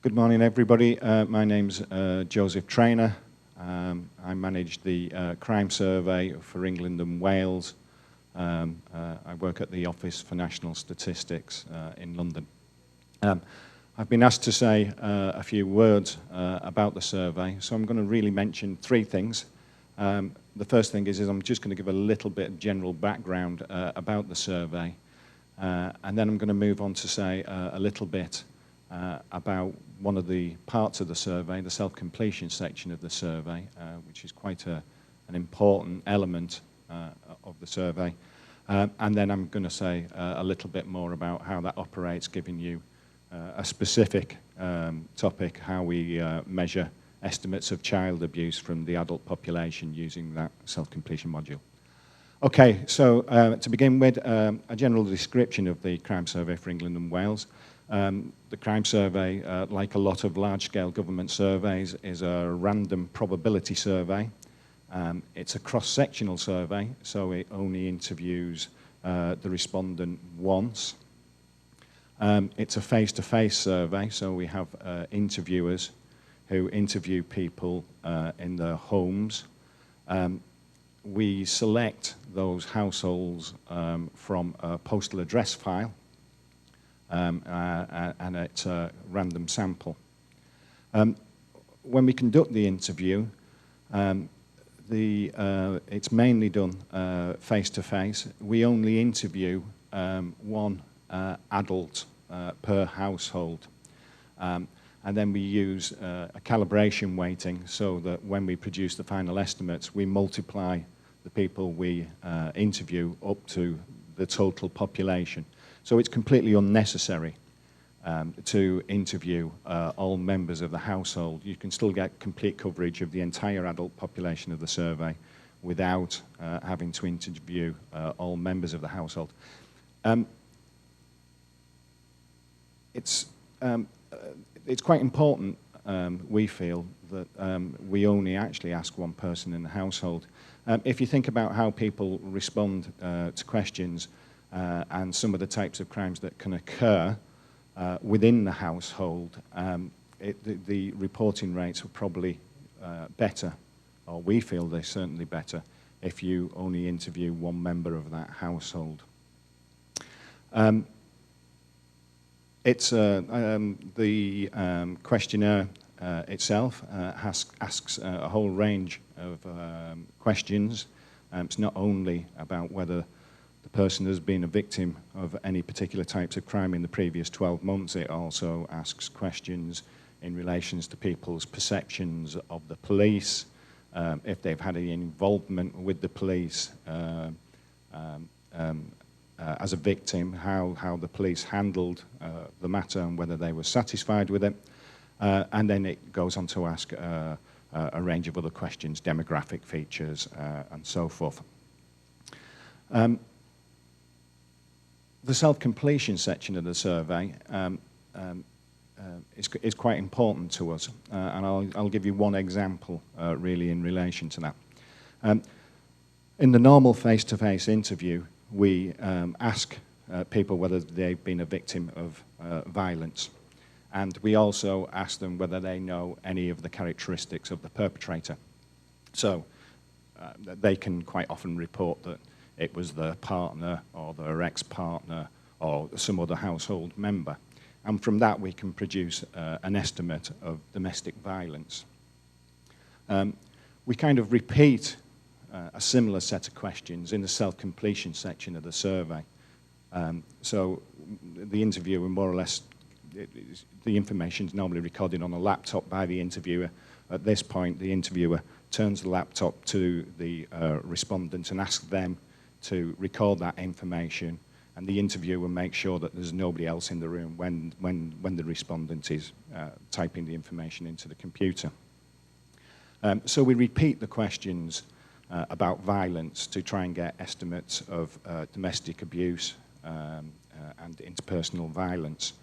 Good morning, everybody. My name's Joseph Traynor. I manage the crime survey for England and Wales. I work at the Office for National Statistics in London. I've been asked to say a few words about the survey, so I'm going to really mention three things. The first thing is I'm just going to give a little bit of general background about the survey, and then I'm going to move on to say a little bit about one of the parts of the survey, the self-completion section of the survey, which is quite an important element of the survey. And then I'm going to say a little bit more about how that operates, giving you a specific topic, how we measure estimates of child abuse from the adult population using that self-completion module. Okay, so to begin with, a general description of the crime survey for England and Wales. The crime survey, like a lot of large-scale government surveys, is a random probability survey. It's a cross-sectional survey, so it only interviews the respondent once. It's a face-to-face survey, so we have interviewers who interview people in their homes. We select those households from a postal address file, and it's a random sample. When we conduct the interview, it's mainly done face-to-face. We only interview one adult per household. And then we use a calibration weighting so that when we produce the final estimates, we multiply the people we interview up to the total population. So it's completely unnecessary to interview all members of the household. You can still get complete coverage of the entire adult population of the survey without having to interview all members of the household. It's quite important, we feel, that we only actually ask one person in the household. If you think about how people respond to questions and some of the types of crimes that can occur within the household, the reporting rates are probably better, or we feel they're certainly better, if you only interview one member of that household. The questionnaire itself asks a whole range of questions. It's not only about whether the person has been a victim of any particular types of crime in the previous 12 months. It also asks questions in relation to people's perceptions of the police, if they've had any involvement with the police as a victim, how the police handled the matter and whether they were satisfied with it. And then it goes on to ask a range of other questions, demographic features, and so forth. The self-completion section of the survey is quite important to us, and I'll give you one example really in relation to that. In the normal face-to-face interview, we ask people whether they've been a victim of violence, and we also ask them whether they know any of the characteristics of the perpetrator. So they can quite often report that it was their partner or their ex-partner or some other household member. And from that we can produce an estimate of domestic violence. We kind of repeat a similar set of questions in the self-completion section of the survey. So the interviewer more or less, the information is normally recorded on a laptop by the interviewer. At this point, the interviewer turns the laptop to the respondent and asks them to record that information, and the interviewer makes sure that there's nobody else in the room when the respondent is typing the information into the computer. So we repeat the questions about violence to try and get estimates of domestic abuse and interpersonal violence.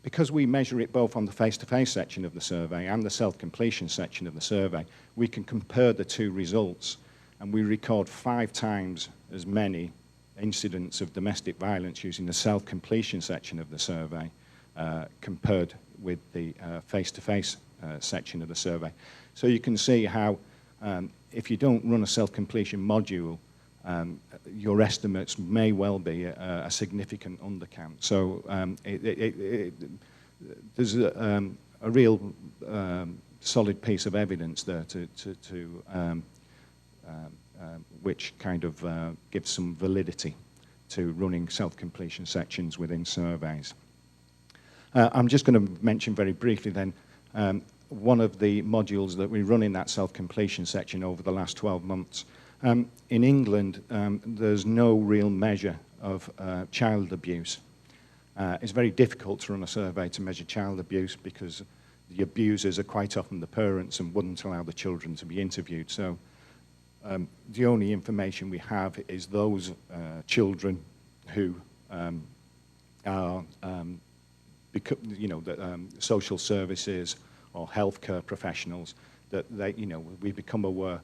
Because we measure it both on the face-to-face section of the survey and the self-completion section of the survey, we can compare the two results, and we record 5 times as many incidents of domestic violence using the self-completion section of the survey compared with the face-to-face section of the survey. So you can see how if you don't run a self-completion module, your estimates may well be a significant undercount. So there's a real solid piece of evidence there which kind of gives some validity to running self-completion sections within surveys. I'm just going to mention very briefly then one of the modules that we run in that self-completion section over the last 12 months. In England, there's no real measure of child abuse. It's very difficult to run a survey to measure child abuse because the abusers are quite often the parents and wouldn't allow the children to be interviewed. So the only information we have is those children who are, social services or healthcare professionals, that we become aware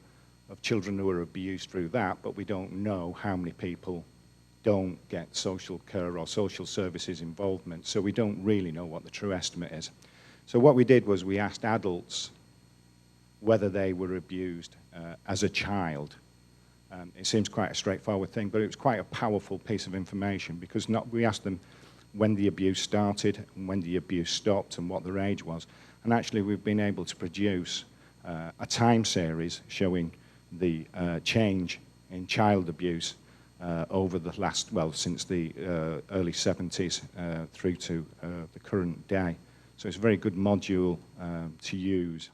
of children who are abused through that, but we don't know how many people don't get social care or social services involvement, so we don't really know what the true estimate is. So what we did was we asked adults whether they were abused as a child. It seems quite a straightforward thing, but it was quite a powerful piece of information because we asked them when the abuse started and when the abuse stopped and what their age was. And actually we've been able to produce a time series showing the change in child abuse over the last, since the early 70s through to the current day. So it's a very good module to use.